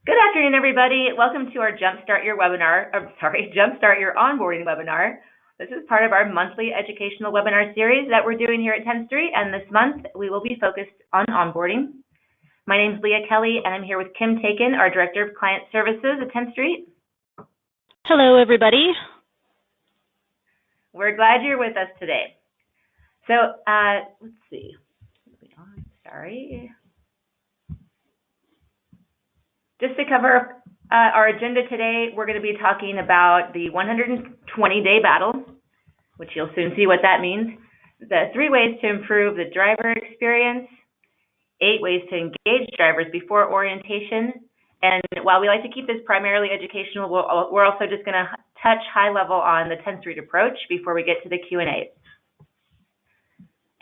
Good afternoon, everybody. Welcome to our Jumpstart Your Onboarding webinar. This is part of our monthly educational webinar series that we're doing here at 10th Street, and this month we will be focused on onboarding. My name is Leah Kelly, and I'm here with Kim Taken, our Director of Client Services at 10th Street. Hello, everybody. We're glad you're with us today. So, let's see. Sorry. Just to cover our agenda today, we're going to be talking about the 120-day battle, which you'll soon see what that means, the 3 ways to improve the driver experience, 8 ways to engage drivers before orientation, and while we like to keep this primarily educational, we're also just going to touch high level on the 10th Street approach before we get to the Q&A.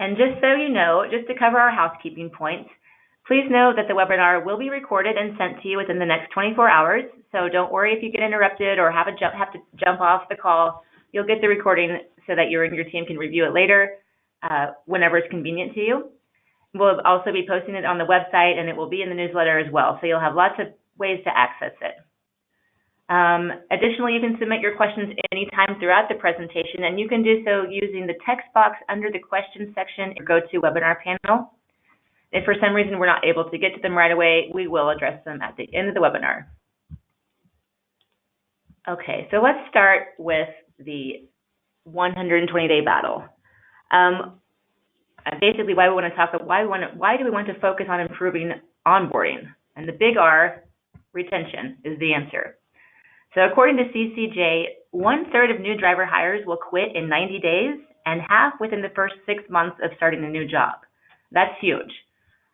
And just so you know, just to cover our housekeeping points, please know that the webinar will be recorded and sent to you within the next 24 hours. So don't worry if you get interrupted or have to jump off the call. You'll get the recording so that you and your team can review it later whenever it's convenient to you. We'll also be posting it on the website, and it will be in the newsletter as well. So you'll have lots of ways to access it. Additionally, you can submit your questions anytime throughout the presentation, and you can do so using the text box under the questions section in your GoToWebinar panel. If for some reason we're not able to get to them right away, we will address them at the end of the webinar. Okay, so let's start with the 120-day battle. Basically, why do we want to focus on improving onboarding? And the big R, retention, is the answer. So according to CCJ, 1/3 of new driver hires will quit in 90 days and half within the first 6 months of starting a new job. That's huge.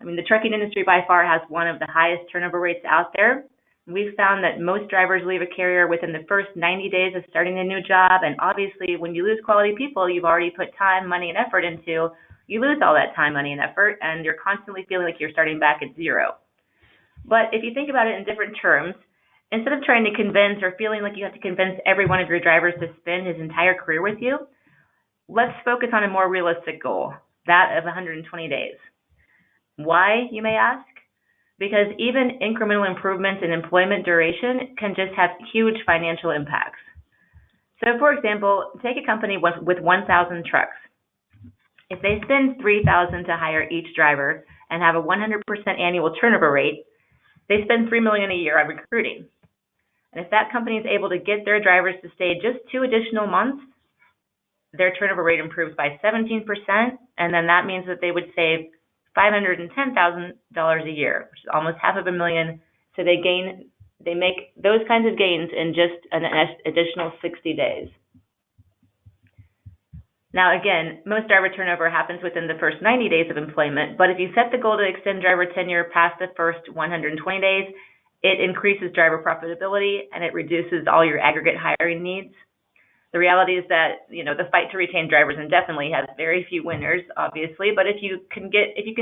I mean, the trucking industry by far has one of the highest turnover rates out there. We've found that most drivers leave a carrier within the first 90 days of starting a new job, and obviously when you lose quality people you've already put time, money, and effort into, you lose all that time, money, and effort, and you're constantly feeling like you're starting back at zero. But if you think about it in different terms, instead of trying to convince or feeling like you have to convince every one of your drivers to spend his entire career with you, let's focus on a more realistic goal, that of 120 days. Why, you may ask? Because even incremental improvements in employment duration can just have huge financial impacts. So for example, take a company with 1,000 trucks. If they spend $3,000 to hire each driver and have a 100% annual turnover rate, they spend $3 million a year on recruiting. And if that company is able to get their drivers to stay just 2 additional months, their turnover rate improves by 17%, and then that means that they would save $510,000 a year, which is almost $500,000. So they make those kinds of gains in just an additional 60 days. Now again, most driver turnover happens within the first 90 days of employment, but if you set the goal to extend driver tenure past the first 120 days, it increases driver profitability and it reduces all your aggregate hiring needs. The reality is that, the fight to retain drivers indefinitely has very few winners, obviously, but if you can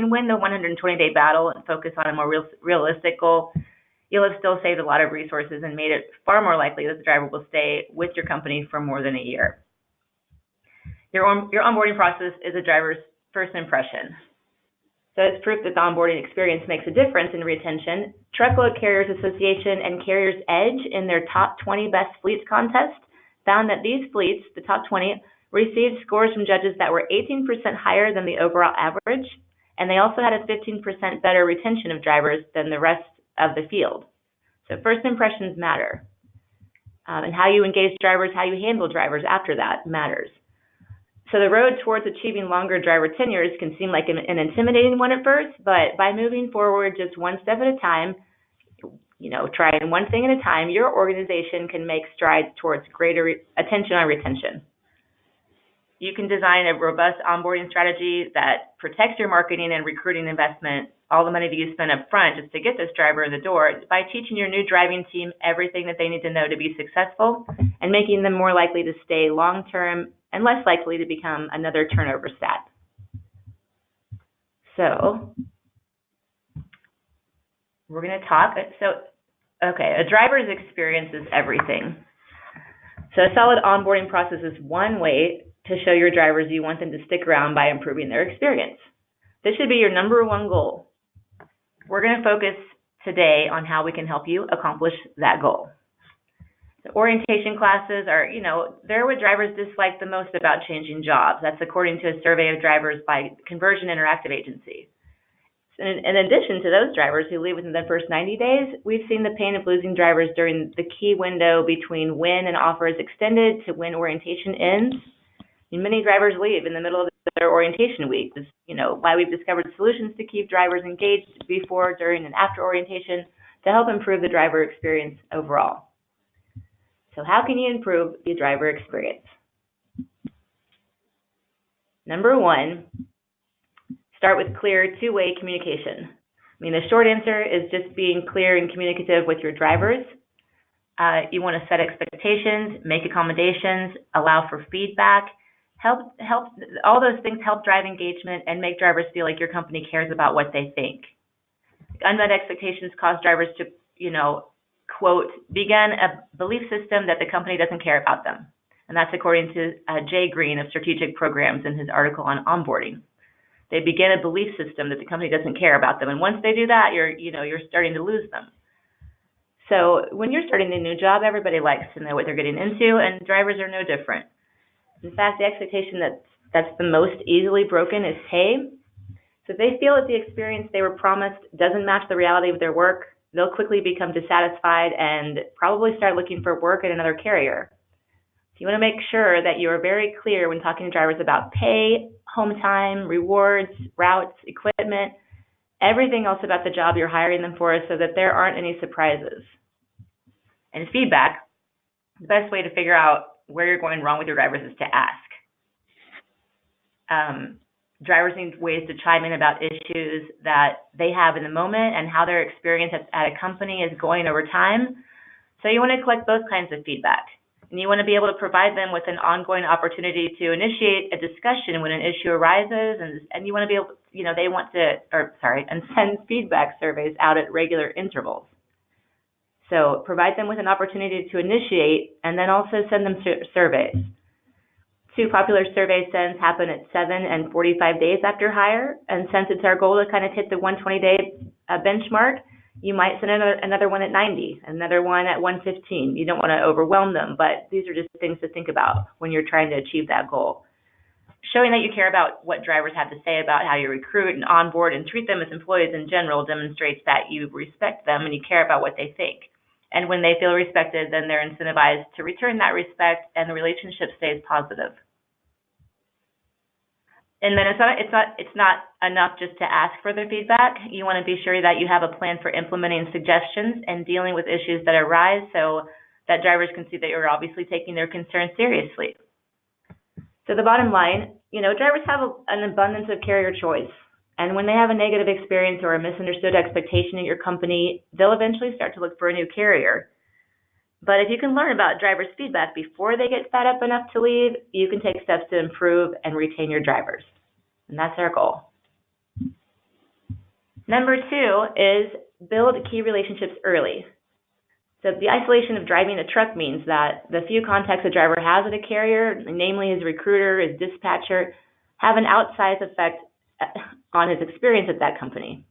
win the 120-day battle and focus on a more realistic goal, you'll have still saved a lot of resources and made it far more likely that the driver will stay with your company for more than a year. Your onboarding process is a driver's first impression. So as proof that the onboarding experience makes a difference in retention, Truckload Carriers Association and Carriers Edge in their Top 20 Best Fleets contest found that these fleets, the top 20, received scores from judges that were 18% higher than the overall average, and they also had a 15% better retention of drivers than the rest of the field. So first impressions matter. And how you engage drivers, how you handle drivers after that matters. So the road towards achieving longer driver tenures can seem like an intimidating one at first, but by moving forward just one step at a time, trying one thing at a time, your organization can make strides towards greater attention on retention. You can design a robust onboarding strategy that protects your marketing and recruiting investment, all the money that you spend up front just to get this driver in the door, by teaching your new driving team everything that they need to know to be successful and making them more likely to stay long-term and less likely to become another turnover stat. So we're going to talk. A driver's experience is everything. So a solid onboarding process is one way to show your drivers you want them to stick around by improving their experience. This should be your #1 goal. We're going to focus today on how we can help you accomplish that goal. The orientation classes are, they're what drivers dislike the most about changing jobs. That's according to a survey of drivers by Conversion Interactive Agency. In addition to those drivers who leave within the first 90 days, we've seen the pain of losing drivers during the key window between when an offer is extended to when orientation ends. And many drivers leave in the middle of their orientation week. This is, why we've discovered solutions to keep drivers engaged before, during, and after orientation to help improve the driver experience overall. So how can you improve the driver experience? Number one, start with clear two-way communication. The short answer is just being clear and communicative with your drivers. You want to set expectations, make accommodations, allow for feedback, help all those things help drive engagement and make drivers feel like your company cares about what they think. Unmet expectations cause drivers to, quote, begin a belief system that the company doesn't care about them. And that's according to Jay Green of Strategic Programs in his article on Onboarding. They begin a belief system that the company doesn't care about them. And once they do that, you're starting to lose them. So when you're starting a new job, everybody likes to know what they're getting into, and drivers are no different. In fact, the expectation that's the most easily broken is pay. So if they feel that the experience they were promised doesn't match the reality of their work, they'll quickly become dissatisfied and probably start looking for work at another carrier. So you want to make sure that you are very clear when talking to drivers about pay, home time, rewards, routes, equipment, everything else about the job you're hiring them for so that there aren't any surprises. And feedback, the best way to figure out where you're going wrong with your drivers is to ask. Drivers need ways to chime in about issues that they have in the moment and how their experience at a company is going over time. So you want to collect both kinds of feedback. And you want to be able to provide them with an ongoing opportunity to initiate a discussion when an issue arises, and you want to be able, and send feedback surveys out at regular intervals. So provide them with an opportunity to initiate, and then also send them surveys. 2 popular survey sends happen at 7 and 45 days after hire, and since it's our goal to kind of hit the 120-day benchmark, you might send another one at 90, another one at 115. You don't want to overwhelm them, but these are just things to think about when you're trying to achieve that goal. Showing that you care about what drivers have to say about how you recruit and onboard and treat them as employees in general demonstrates that you respect them and you care about what they think. And when they feel respected, then they're incentivized to return that respect and the relationship stays positive. And then it's not enough just to ask for their feedback. You want to be sure that you have a plan for implementing suggestions and dealing with issues that arise so that drivers can see that you're obviously taking their concerns seriously. So the bottom line, drivers have an abundance of carrier choice. And when they have a negative experience or a misunderstood expectation at your company, they'll eventually start to look for a new carrier. But if you can learn about drivers' feedback before they get fed up enough to leave, you can take steps to improve and retain your drivers. And that's our goal. Number 2 is build key relationships early. So the isolation of driving a truck means that the few contacts a driver has at a carrier, namely his recruiter, his dispatcher, have an outsized effect on his experience at that company.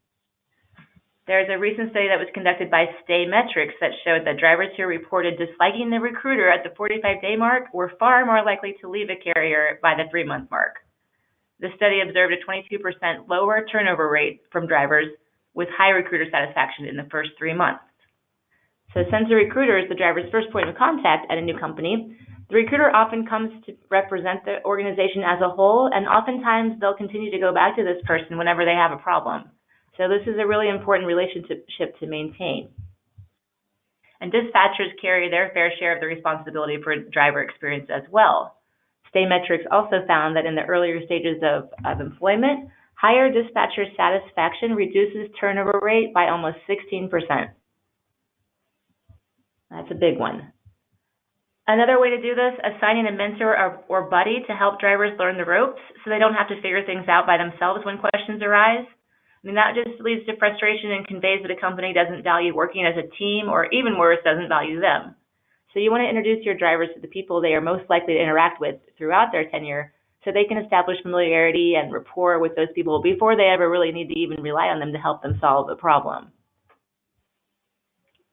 There's a recent study that was conducted by Stay Metrics that showed that drivers who reported disliking the recruiter at the 45-day mark were far more likely to leave a carrier by the 3-month mark. The study observed a 22% lower turnover rate from drivers with high recruiter satisfaction in the first 3 months. So since the recruiter is the driver's first point of contact at a new company, the recruiter often comes to represent the organization as a whole, and oftentimes they'll continue to go back to this person whenever they have a problem. So this is a really important relationship to maintain. And dispatchers carry their fair share of the responsibility for driver experience as well. Stay Metrics also found that in the earlier stages of employment, higher dispatcher satisfaction reduces turnover rate by almost 16%. That's a big one. Another way to do this, assigning a mentor or buddy to help drivers learn the ropes so they don't have to figure things out by themselves when questions arise. That just leads to frustration and conveys that a company doesn't value working as a team, or even worse, doesn't value them. So you want to introduce your drivers to the people they are most likely to interact with throughout their tenure so they can establish familiarity and rapport with those people before they ever really need to even rely on them to help them solve a problem.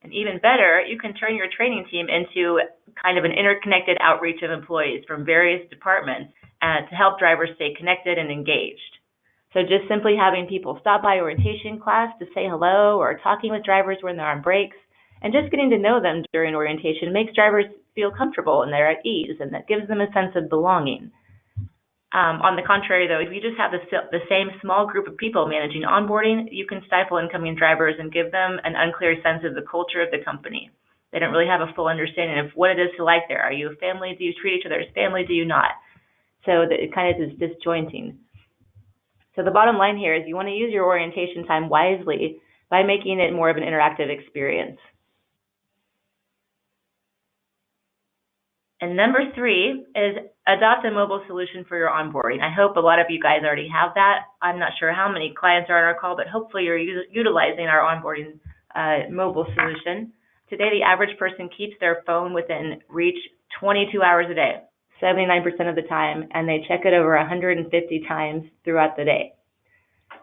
And even better, you can turn your training team into kind of an interconnected outreach of employees from various departments to help drivers stay connected and engaged. So just simply having people stop by orientation class to say hello, or talking with drivers when they're on breaks, and just getting to know them during orientation makes drivers feel comfortable and they're at ease, and that gives them a sense of belonging. On the contrary, though, if you just have the same small group of people managing onboarding, you can stifle incoming drivers and give them an unclear sense of the culture of the company. They don't really have a full understanding of what it is to like there. Are you a family? Do you treat each other as family? Do you not? So that it kind of is disjointing. So the bottom line here is you want to use your orientation time wisely by making it more of an interactive experience. And number 3 is adopt a mobile solution for your onboarding. I hope a lot of you guys already have that. I'm not sure how many clients are on our call, but hopefully you're utilizing our onboarding mobile solution. Today, the average person keeps their phone within reach 22 hours a day, 79% of the time, and they check it over 150 times throughout the day.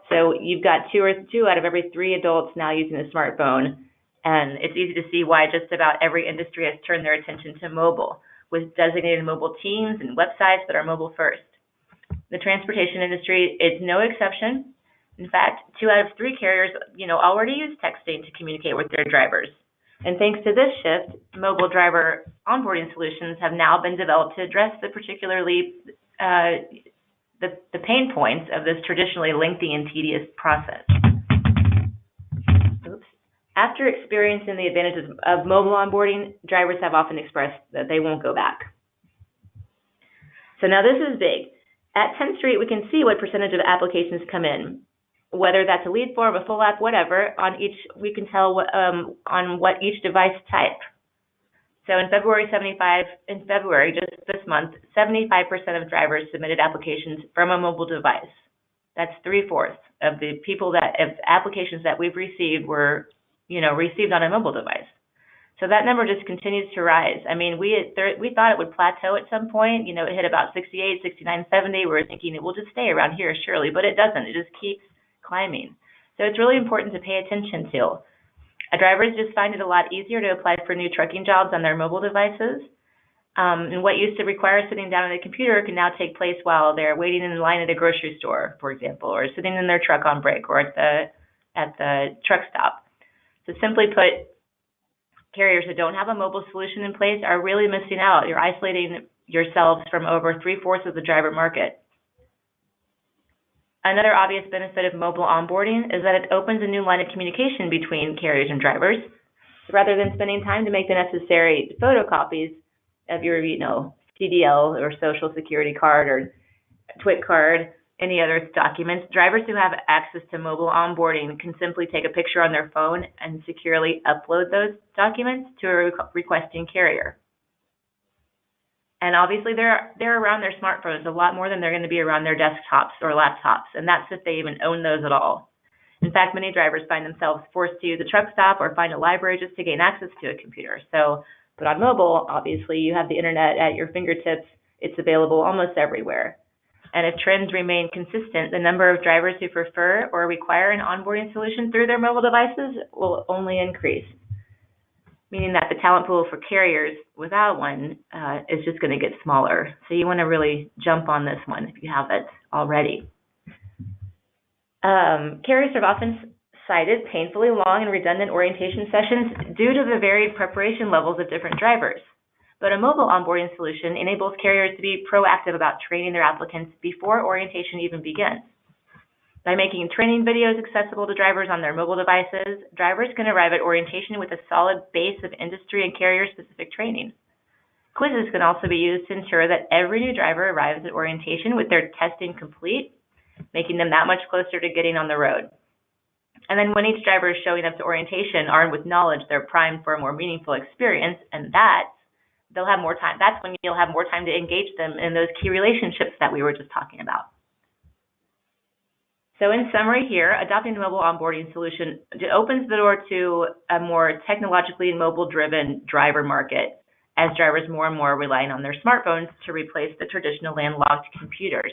So you've got two out of every 3 adults now using a smartphone, and it's easy to see why just about every industry has turned their attention to mobile, with designated mobile teams and websites that are mobile first. The transportation industry is no exception. In fact, 2 out of 3 carriers, already use texting to communicate with their drivers. And thanks to this shift, mobile driver onboarding solutions have now been developed to address the particularly the pain points of this traditionally lengthy and tedious process. After experiencing the advantages of mobile onboarding, drivers have often expressed that they won't go back. So now this is big. At 10th Street, we can see what percentage of applications come in, whether that's a lead form, a full app, whatever. We can tell on what each device type. So in February, just this month, 75% of drivers submitted applications from a mobile device. That's 3/4 of the applications that we've received were received on a mobile device. So that number just continues to rise. I mean, we thought it would plateau at some point. It hit about 68, 69, 70. We were thinking it will just stay around here, surely, but it doesn't. It just keeps climbing. So it's really important to pay attention to. Drivers just find it a lot easier to apply for new trucking jobs on their mobile devices. And what used to require sitting down at a computer can now take place while they're waiting in line at a grocery store, for example, or sitting in their truck on break, or at the truck stop. So simply put, carriers that don't have a mobile solution in place are really missing out. You're isolating yourselves from over 3/4 of the driver market. Another obvious benefit of mobile onboarding is that it opens a new line of communication between carriers and drivers. So rather than spending time to make the necessary photocopies of your, CDL or Social Security card or TWIC card, any other documents, drivers who have access to mobile onboarding can simply take a picture on their phone and securely upload those documents to a requesting carrier. And obviously they're around their smartphones a lot more than they're going to be around their desktops or laptops, and that's if they even own those at all. In fact, many drivers find themselves forced to use a truck stop or find a library just to gain access to a computer. But on mobile, obviously you have the internet at your fingertips. It's available almost everywhere. And if trends remain consistent, the number of drivers who prefer or require an onboarding solution through their mobile devices will only increase, meaning that the talent pool for carriers without one is just going to get smaller. So you want to really jump on this one if you haven't already. Carriers have often cited painfully long and redundant orientation sessions due to the varied preparation levels of different drivers. But a mobile onboarding solution enables carriers to be proactive about training their applicants before orientation even begins. By making training videos accessible to drivers on their mobile devices, drivers can arrive at orientation with a solid base of industry and carrier-specific training. Quizzes can also be used to ensure that every new driver arrives at orientation with their testing complete, making them that much closer to getting on the road. And then when each driver is showing up to orientation armed with knowledge, they're primed for a more meaningful experience, and they'll have more time. That's when you'll have more time to engage them in those key relationships that we were just talking about. So in summary here, adopting a mobile onboarding solution opens the door to a more technologically and mobile-driven driver market, as drivers more and more relying on their smartphones to replace the traditional landlocked computers.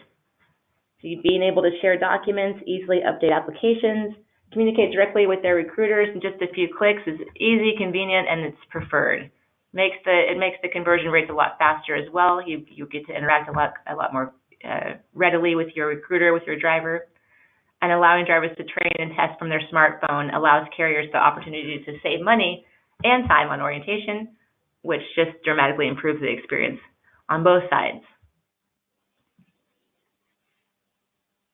So being able to share documents, easily update applications, communicate directly with their recruiters in just a few clicks is easy, convenient, and it's preferred. It makes the conversion rates a lot faster as well. You get to interact a lot more readily with your recruiter, with your driver. And allowing drivers to train and test from their smartphone allows carriers the opportunity to save money and time on orientation, which just dramatically improves the experience on both sides.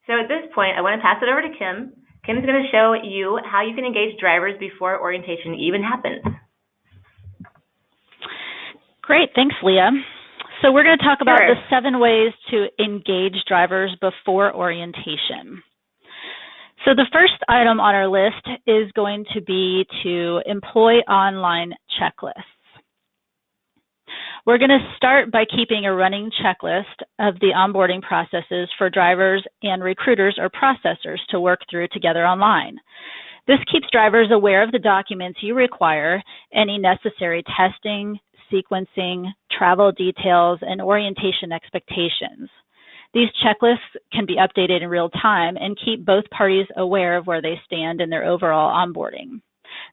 So at this point, I want to pass it over to Kim. Kim's going to show you how you can engage drivers before orientation even happens. Great, thanks, Leah. So we're going to talk about the 7 ways to engage drivers before orientation. So the first item on our list is going to be to employ online checklists. We're going to start by keeping a running checklist of the onboarding processes for drivers and recruiters or processors to work through together online. This keeps drivers aware of the documents you require, any necessary testing, sequencing, travel details, and orientation expectations. These checklists can be updated in real time and keep both parties aware of where they stand in their overall onboarding.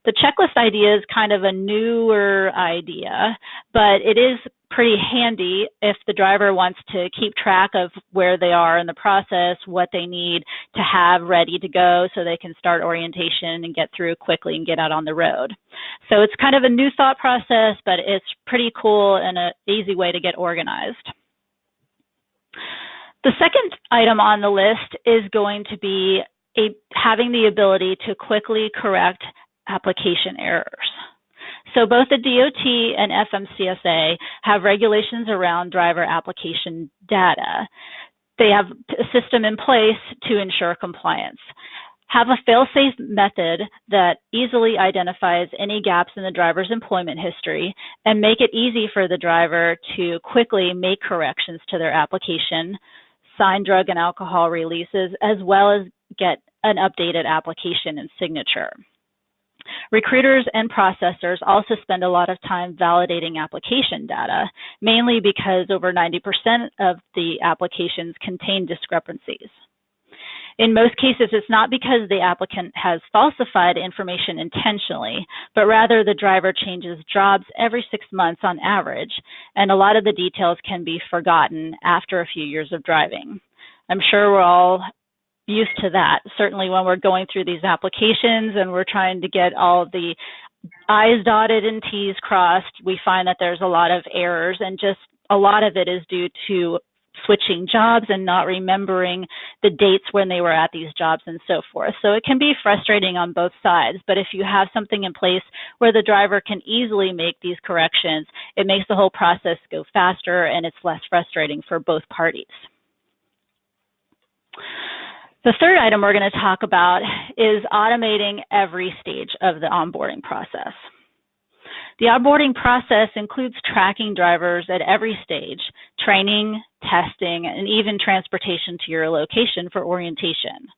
The checklist idea is kind of a newer idea, but it is pretty handy if the driver wants to keep track of where they are in the process, what they need to have ready to go so they can start orientation and get through quickly and get out on the road. So it's kind of a new thought process, but it's pretty cool and an easy way to get organized. The second item on the list is going to be having the ability to quickly correct application errors. So both the DOT and FMCSA have regulations around driver application data. They have a system in place to ensure compliance. Have a fail-safe method that easily identifies any gaps in the driver's employment history and make it easy for the driver to quickly make corrections to their application, sign drug and alcohol releases, as well as get an updated application and signature. Recruiters and processors also spend a lot of time validating application data, mainly because over 90% of the applications contain discrepancies. In most cases, it's not because the applicant has falsified information intentionally, but rather the driver changes jobs every 6 months on average, and a lot of the details can be forgotten after a few years of driving. I'm sure we're all used to that. Certainly when we're going through these applications and we're trying to get all of the I's dotted and T's crossed, we find that there's a lot of errors, and just a lot of it is due to switching jobs and not remembering the dates when they were at these jobs and so forth. So it can be frustrating on both sides, but if you have something in place where the driver can easily make these corrections, it makes the whole process go faster and it's less frustrating for both parties. The third item we're going to talk about is automating every stage of the onboarding process. The onboarding process includes tracking drivers at every stage, training, testing, and even transportation to your location for orientation.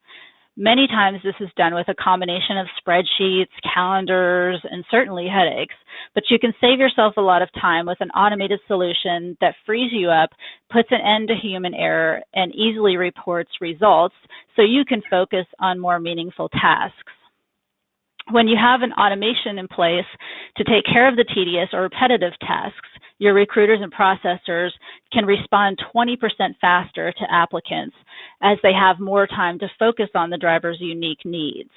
Many times this is done with a combination of spreadsheets, calendars, and certainly headaches, but you can save yourself a lot of time with an automated solution that frees you up, puts an end to human error, and easily reports results so you can focus on more meaningful tasks. When you have an automation in place to take care of the tedious or repetitive tasks, your recruiters and processors can respond 20% faster to applicants as they have more time to focus on the driver's unique needs.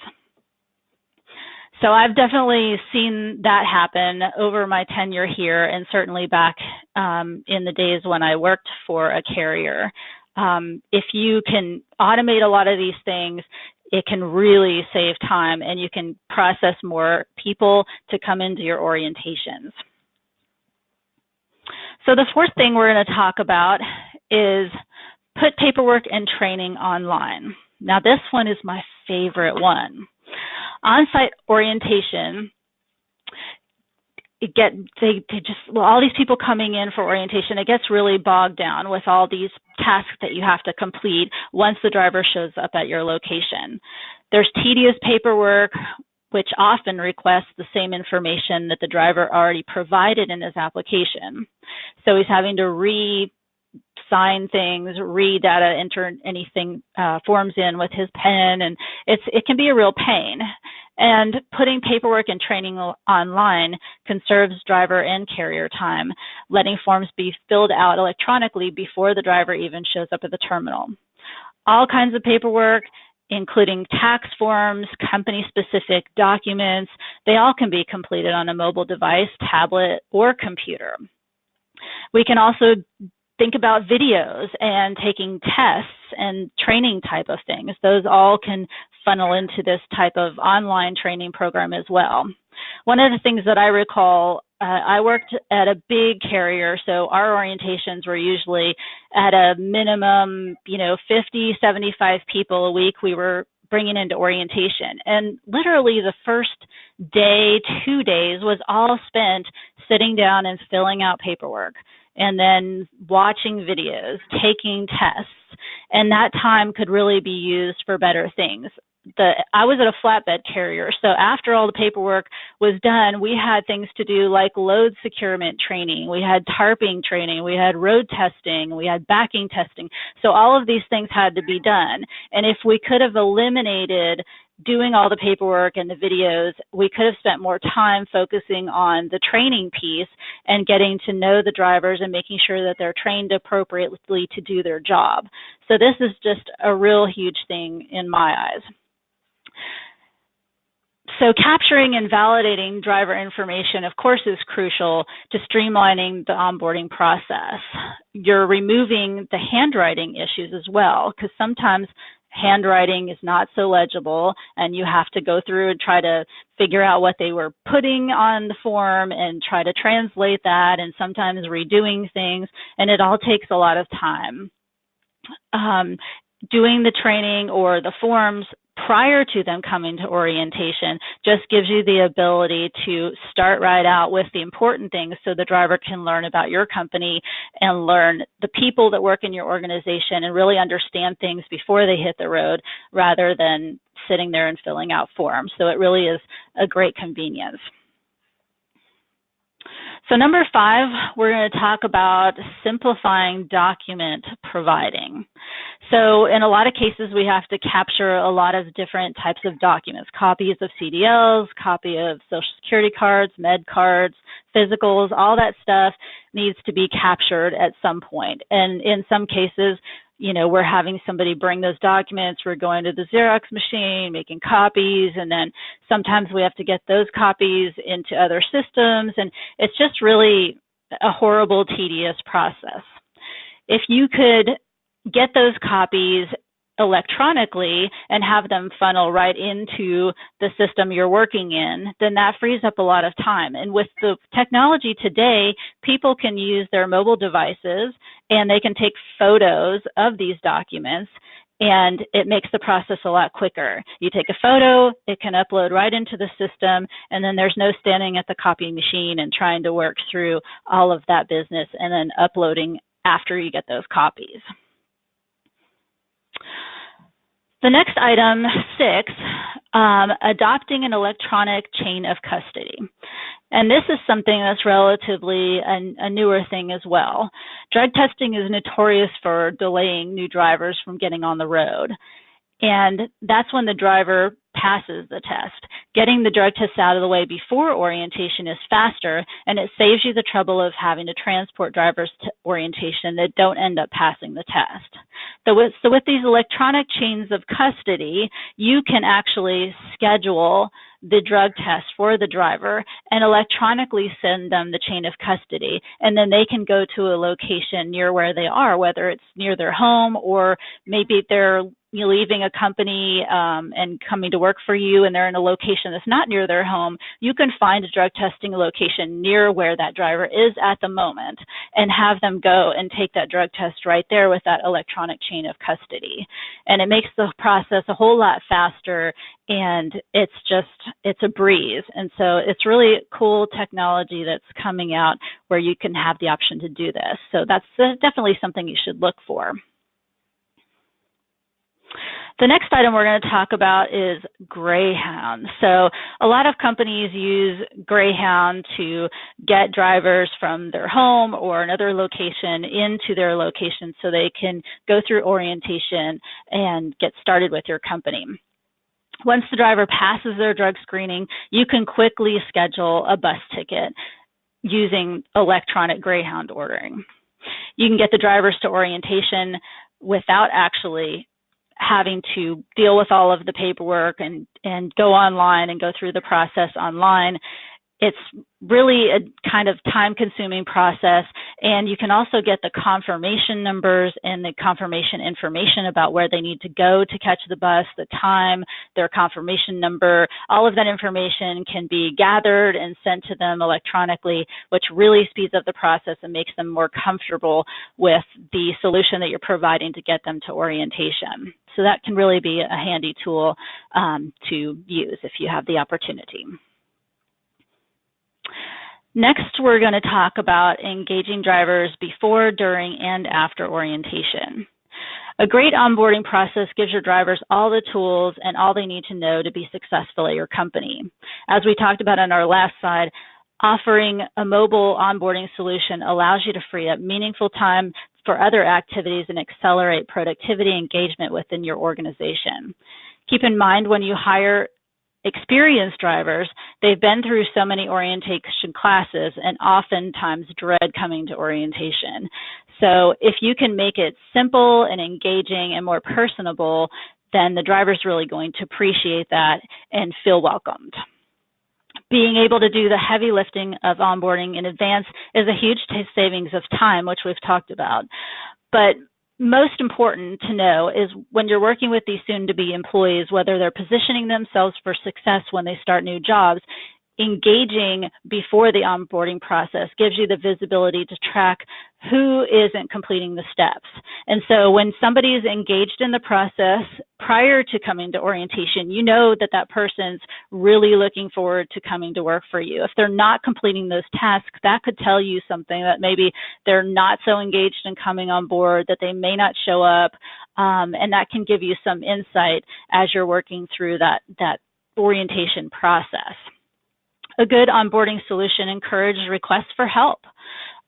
So I've definitely seen that happen over my tenure here and certainly back in the days when I worked for a carrier. If you can automate a lot of these things, it can really save time and you can process more people to come into your orientations. So the fourth thing we're going to talk about is put paperwork and training online. Now this one is my favorite one. On-site orientation, all these people coming in for orientation, it gets really bogged down with all these tasks that you have to complete once the driver shows up at your location. There's tedious paperwork, which often requests the same information that the driver already provided in his application. So he's having to sign things, read data, enter anything, forms in with his pen, and it can be a real pain. And putting paperwork and training online conserves driver and carrier time, letting forms be filled out electronically before the driver even shows up at the terminal. All kinds of paperwork, including tax forms, company-specific documents, they all can be completed on a mobile device, tablet, or computer. We can also think about videos and taking tests and training type of things. Those all can funnel into this type of online training program as well. One of the things that I recall, I worked at a big carrier, so our orientations were usually at a minimum, 50, 75 people a week we were bringing into orientation. And literally the first day, 2 days was all spent sitting down and filling out paperwork, and then watching videos, taking tests, and that time could really be used for better things. I was at a flatbed carrier, so after all the paperwork was done, we had things to do like load securement training, we had tarping training, we had road testing, we had backing testing. So all of these things had to be done. And if we could have eliminated doing all the paperwork and the videos, we could have spent more time focusing on the training piece and getting to know the drivers and making sure that they're trained appropriately to do their job. So this is just a real huge thing in my eyes. So capturing and validating driver information, of course, is crucial to streamlining the onboarding process. You're removing the handwriting issues as well, because sometimes handwriting is not so legible, and you have to go through and try to figure out what they were putting on the form and try to translate that, and sometimes redoing things, and it all takes a lot of time. Doing the training or the forms prior to them coming to orientation just gives you the ability to start right out with the important things so the driver can learn about your company and learn the people that work in your organization and really understand things before they hit the road rather than sitting there and filling out forms. So it really is a great convenience. So number 5, we're going to talk about simplifying document providing. So in a lot of cases, we have to capture a lot of different types of documents, copies of CDLs, copy of Social Security cards, med cards, physicals, all that stuff needs to be captured at some point. And in some cases, we're having somebody bring those documents, we're going to the Xerox machine, making copies, and then sometimes we have to get those copies into other systems, and it's just really a horrible, tedious process. If you could get those copies electronically and have them funnel right into the system you're working in, then that frees up a lot of time. And with the technology today, people can use their mobile devices and they can take photos of these documents, and it makes the process a lot quicker. You take a photo, it can upload right into the system, and then there's no standing at the copy machine and trying to work through all of that business and then uploading after you get those copies. The next item, 6, adopting an electronic chain of custody. And this is something that's relatively a newer thing as well. Drug testing is notorious for delaying new drivers from getting on the road. And that's when the driver passes the test. Getting the drug test out of the way before orientation is faster, and it saves you the trouble of having to transport drivers to orientation that don't end up passing the test. So with these electronic chains of custody, you can actually schedule the drug test for the driver and electronically send them the chain of custody, and then they can go to a location near where they are, whether it's near their home or maybe they're leaving a company and coming to work for you and they're in a location that's not near their home. You can find a drug testing location near where that driver is at the moment and have them go and take that drug test right there with that electronic chain of custody. And it makes the process a whole lot faster, and it's a breeze. And so it's really cool technology that's coming out where you can have the option to do this. So that's definitely something you should look for. The next item we're going to talk about is Greyhound. So a lot of companies use Greyhound to get drivers from their home or another location into their location so they can go through orientation and get started with your company. Once the driver passes their drug screening, you can quickly schedule a bus ticket using electronic Greyhound ordering. You can get the drivers to orientation without actually having to deal with all of the paperwork and go online and go through the process online. It's really a kind of time-consuming process, and you can also get the confirmation numbers and the confirmation information about where they need to go to catch the bus, the time, their confirmation number. All of that information can be gathered and sent to them electronically, which really speeds up the process and makes them more comfortable with the solution that you're providing to get them to orientation. So that can really be a handy tool to use if you have the opportunity. Next, we're going to talk about engaging drivers before, during, and after orientation. A great onboarding process gives your drivers all the tools and all they need to know to be successful at your company. As we talked about on our last slide, offering a mobile onboarding solution allows you to free up meaningful time for other activities and accelerate productivity and engagement within your organization. Keep in mind when you hire experienced drivers, they've been through so many orientation classes and oftentimes dread coming to orientation. So if you can make it simple and engaging and more personable, then the driver's really going to appreciate that and feel welcomed. Being able to do the heavy lifting of onboarding in advance is a huge savings of time, which we've talked about. But most important to know is when you're working with these soon-to-be employees, whether they're positioning themselves for success when they start new jobs, engaging before the onboarding process gives you the visibility to track who isn't completing the steps. And so when somebody is engaged in the process prior to coming to orientation, you know that that person's really looking forward to coming to work for you. If they're not completing those tasks, that could tell you something, that maybe they're not so engaged in coming on board, that they may not show up, and that can give you some insight as you're working through that orientation process. A good onboarding solution encourages requests for help.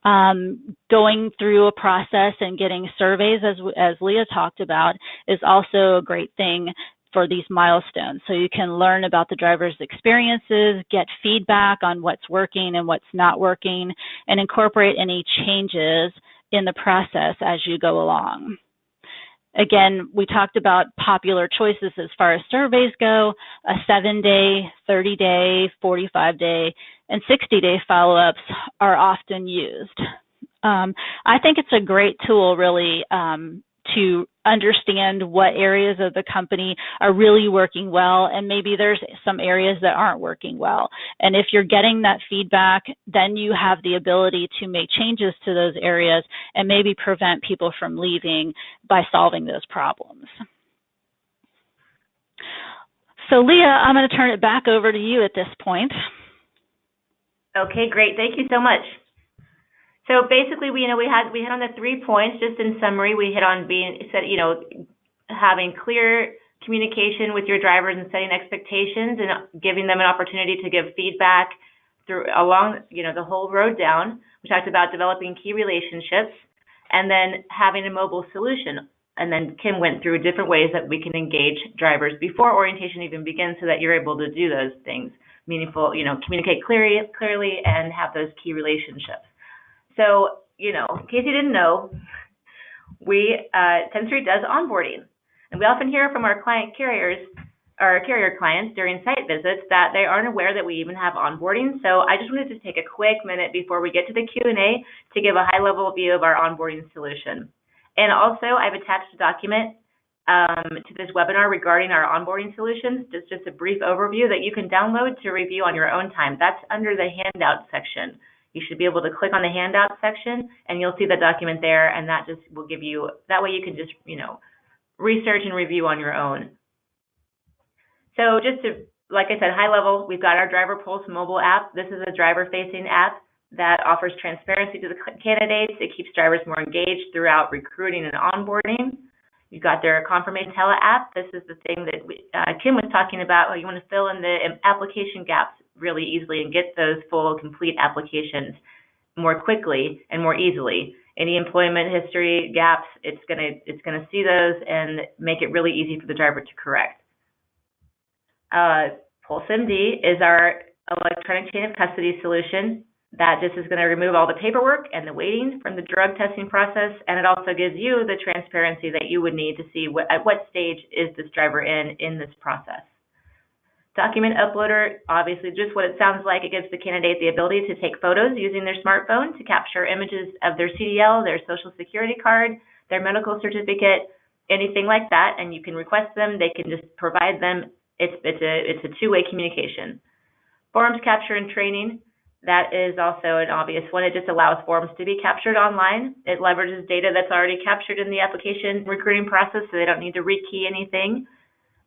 Going through a process and getting surveys, as Leah talked about, is also a great thing for these milestones. So you can learn about the driver's experiences, get feedback on what's working and what's not working, and incorporate any changes in the process as you go along. Again, we talked about popular choices as far as surveys go. A 7-day, 30-day, 45-day, and 60-day follow-ups are often used. I think it's a great tool, really, to understand what areas of the company are really working well, and maybe there's some areas that aren't working well. And if you're getting that feedback, then you have the ability to make changes to those areas and maybe prevent people from leaving by solving those problems. So Leah, I'm going to turn it back over to you at this point. Okay, great. Thank you so much. So basically, we hit on the 3 points. Just in summary, we hit on having clear communication with your drivers and setting expectations and giving them an opportunity to give feedback along the whole road down. We talked about developing key relationships and then having a mobile solution. And then Kim went through different ways that we can engage drivers before orientation even begins so that you're able to do those things, meaningful, communicate clearly and have those key relationships. So, in case you didn't know, 10th Street does onboarding. And we often hear from our carrier clients during site visits that they aren't aware that we even have onboarding. So I just wanted to take a quick minute before we get to the Q&A to give a high-level view of our onboarding solution. And also, I've attached a document to this webinar regarding our onboarding solutions, just a brief overview that you can download to review on your own time. That's under the handout section. You should be able to click on the handout section and you'll see the document there, and that just will give you, that way you can just, research and review on your own. So just to, like I said, high level, we've got our Driver Pulse mobile app. This is a driver-facing app that offers transparency to the candidates. It keeps drivers more engaged throughout recruiting and onboarding. You've got their confirmation tele app. This is the thing that Kim was talking about. You want to fill in the application gaps really easily and get those full, complete applications more quickly and more easily. Any employment history gaps, it's gonna see those and make it really easy for the driver to correct. Pulse MD is our electronic chain of custody solution that just is going to remove all the paperwork and the waiting from the drug testing process, and it also gives you the transparency that you would need to see at what stage is this driver in this process. Document uploader, obviously just what it sounds like. It gives the candidate the ability to take photos using their smartphone to capture images of their CDL, their social security card, their medical certificate, anything like that, and you can request them. They can just provide them. It's a two-way communication. Forms capture and training, that is also an obvious one. It just allows forms to be captured online. It leverages data that's already captured in the application recruiting process, so they don't need to rekey anything.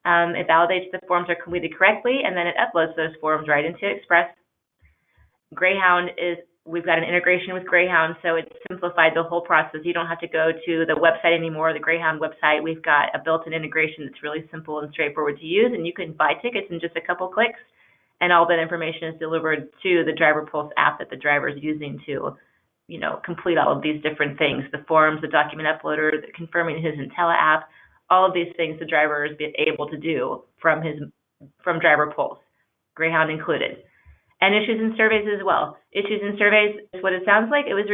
It validates the forms are completed correctly, and then it uploads those forms right into Express. Greyhound we've got an integration with Greyhound, so it's simplified the whole process. You don't have to go to the website anymore, the Greyhound website. We've got a built-in integration that's really simple and straightforward to use, and you can buy tickets in just a couple clicks, and all that information is delivered to the Driver Pulse app that the driver is using to, complete all of these different things. The forms, the document uploader, the confirming his Intella app, all of these things the driver is able to do from Driver Pulse, Greyhound included. And issues and surveys as well. Issues and surveys is what it sounds like. It was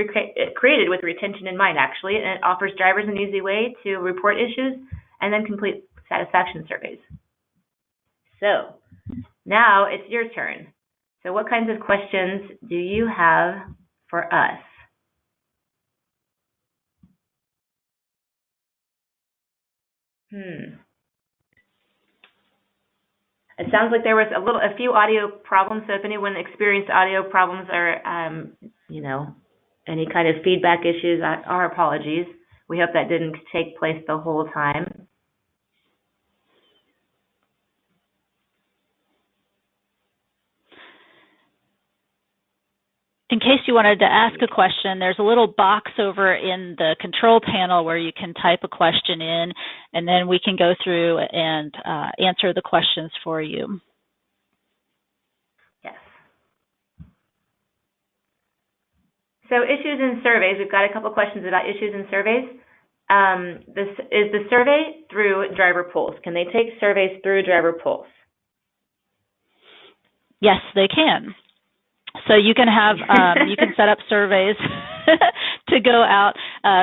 created with retention in mind, actually, and it offers drivers an easy way to report issues and then complete satisfaction surveys. So now it's your turn. So what kinds of questions do you have for us? It sounds like there was a few audio problems. So if anyone experienced audio problems or any kind of feedback issues, our apologies. We hope that didn't take place the whole time. In case you wanted to ask a question, there's a little box over in the control panel where you can type a question in, and then we can go through and answer the questions for you. Yes. So issues and surveys, we've got a couple questions about issues and surveys. This is the survey through Driver Pulse. Can they take surveys through Driver Pulse? Yes, they can. So you can have you can set up surveys to go out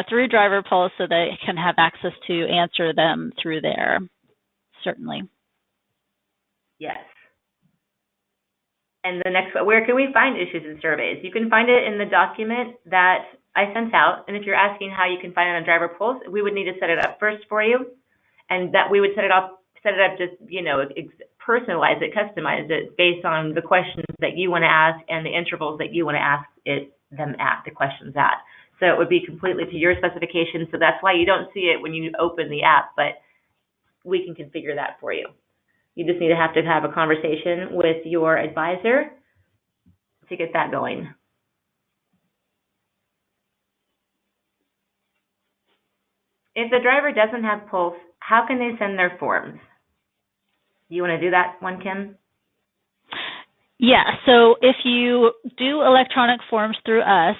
through Driver Pulse so they can have access to answer them through there. Certainly. Yes. And the next, where can we find issues and surveys? You can find it in the document that I sent out. And if you're asking how you can find it on Driver Pulse, we would need to set it up first for you, and that we would set it up just personalize it, customize it based on the questions that you want to ask and the intervals that you want to ask them at, the questions at. So it would be completely to your specifications. So that's why you don't see it when you open the app, but we can configure that for you. You just need to have a conversation with your advisor to get that going. If the driver doesn't have Pulse, how can they send their forms? You want to do that one, Kim? Yeah, so if you do electronic forms through us,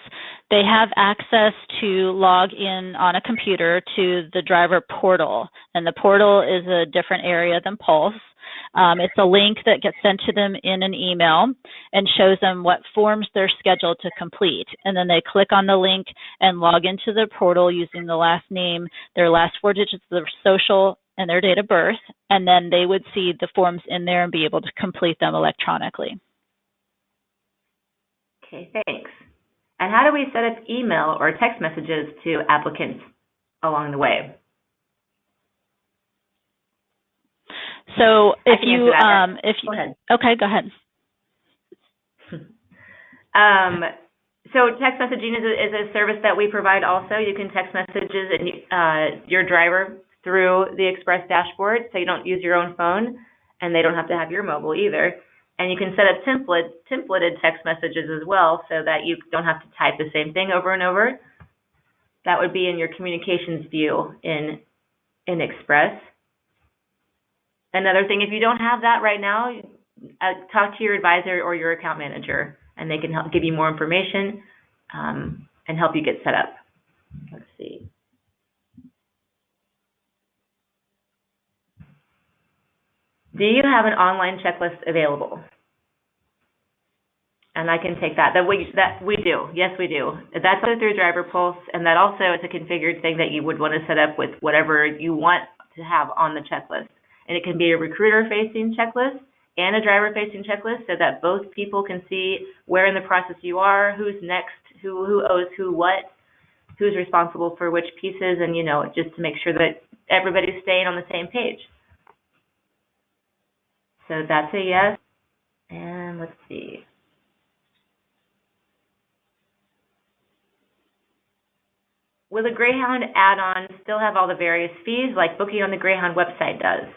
they have access to log in on a computer to the driver portal. And the portal is a different area than Pulse. It's a link that gets sent to them in an email and shows them what forms they're scheduled to complete. And then they click on the link and log into the portal using the last name, their last 4 digits of their social, and their date of birth, and then they would see the forms in there and be able to complete them electronically. Okay, thanks. And how do we set up email or text messages to applicants along the way? So if you, go ahead. Okay, go ahead. So text messaging is a service that we provide also. You can text messages your driver through the Express dashboard, so you don't use your own phone, and they don't have to have your mobile either. And you can set up templated text messages as well, so that you don't have to type the same thing over and over. That would be in your communications view in in Express. Another thing, if you don't have that right now, talk to your advisor or your account manager, and they can help give you more information and help you get set up. Let's see. Do you have an online checklist available? And I can take that. That we do. Yes, we do. That's through Driver Pulse, and that also is a configured thing that you would want to set up with whatever you want to have on the checklist. And it can be a recruiter-facing checklist and a driver-facing checklist, so that both people can see where in the process you are, who's next, who owes who what, who's responsible for which pieces, and just to make sure that everybody's staying on the same page. So that's a yes. And let's see. Will the Greyhound add-on still have all the various fees like booking on the Greyhound website does?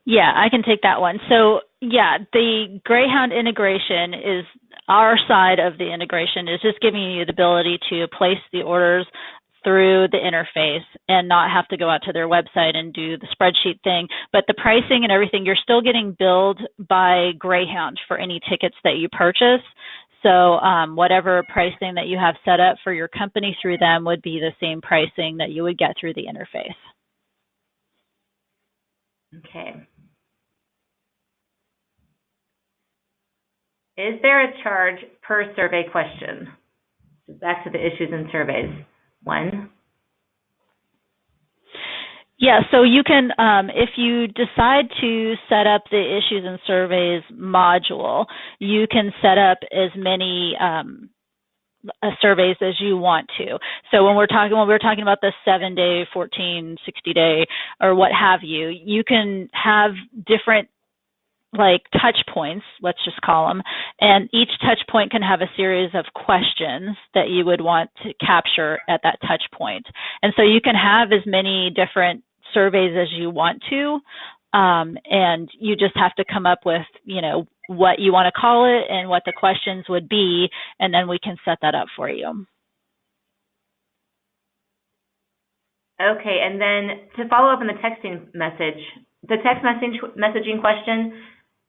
Yeah, I can take that one. So yeah, the Greyhound integration is our side of the integration is just giving you the ability to place the orders through the interface and not have to go out to their website and do the spreadsheet thing. But the pricing and everything, you're still getting billed by Greyhound for any tickets that you purchase. So whatever pricing that you have set up for your company through them would be the same pricing that you would get through the interface. Okay. Is there a charge per survey question? So back to the issues and surveys. One. Yeah, so you can, if you decide to set up the issues and surveys module, you can set up as many surveys as you want to. So when we're talking about the 7-day, 14, 60-day, or what have you, you can have different touch points, let's just call them, and each touch point can have a series of questions that you would want to capture at that touch point. And so you can have as many different surveys as you want to, and you just have to come up with, what you want to call it and what the questions would be, and then we can set that up for you. Okay, and then to follow up on the texting message, the text messaging question,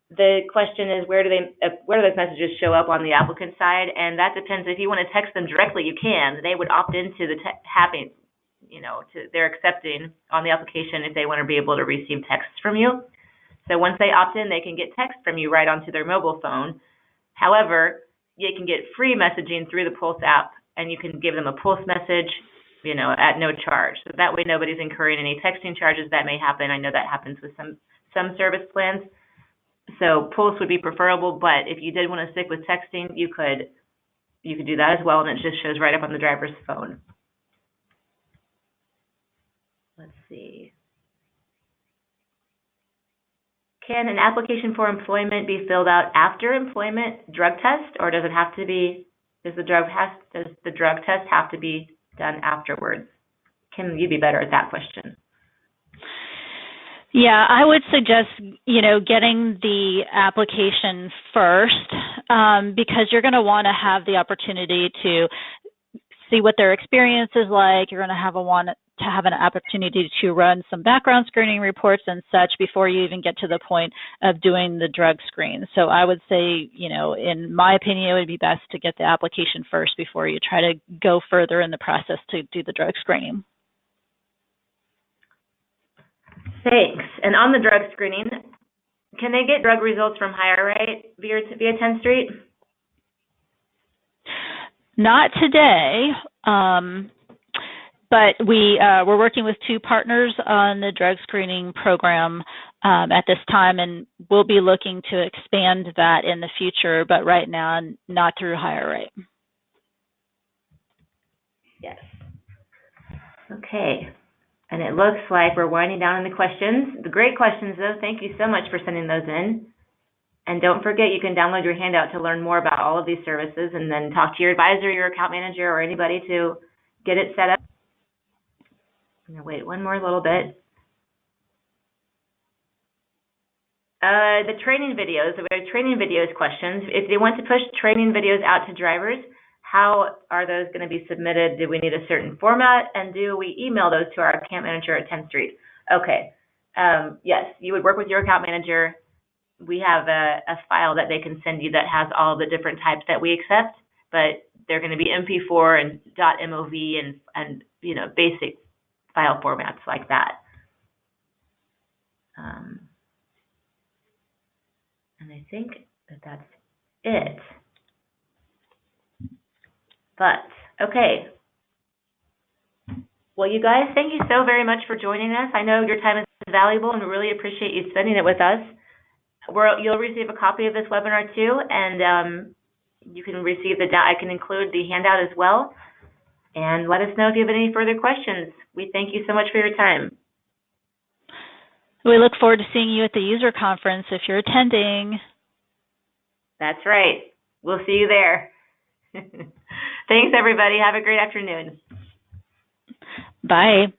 the question is where do those messages show up on the applicant side, and that depends. If you want to text them directly, you can. They would opt into the they're accepting on the application if they want to be able to receive texts from you. So once they opt in, they can get text from you right onto their mobile phone. However, you can get free messaging through the Pulse app, and you can give them a Pulse message, at no charge. So that way nobody's incurring any texting charges that may happen. I know that happens with some service plans. So Pulse would be preferable, but if you did want to stick with texting, you could do that as well, and it just shows right up on the driver's phone. Let's see. Can an application for employment be filled out after employment drug test, or does it have to be? Does the drug test have to be done afterwards? Can you be better at that question? Yeah, I would suggest, getting the application first, because you're going to want to have the opportunity to see what their experience is like. You're going to want to have an opportunity to run some background screening reports and such before you even get to the point of doing the drug screen. So I would say, in my opinion, it would be best to get the application first before you try to go further in the process to do the drug screening. Thanks. And on the drug screening, can they get drug results from HireRight via 10th Street? Not today, but we're working with 2 partners on the drug screening program at this time, and we'll be looking to expand that in the future, but right now, not through HireRight. Yes. Okay. And it looks like we're winding down in the questions. The great questions, though. Thank you so much for sending those in. And don't forget, you can download your handout to learn more about all of these services, and then talk to your advisor, your account manager, or anybody to get it set up. I'm going to wait one more little bit. The training videos questions. If they want to push training videos out to drivers, how are those going to be submitted? Do we need a certain format? And do we email those to our account manager at 10th Street? Okay. Yes, you would work with your account manager. We have a file that they can send you that has all the different types that we accept, but they're going to be MP4 and .mov and basic file formats like that. And I think that's it. But, okay. Well, you guys, thank you so very much for joining us. I know your time is valuable, and we really appreciate you spending it with us. You'll receive a copy of this webinar, too, and you can receive I can include the handout as well. And let us know if you have any further questions. We thank you so much for your time. We look forward to seeing you at the user conference if you're attending. That's right. We'll see you there. Thanks, everybody. Have a great afternoon. Bye.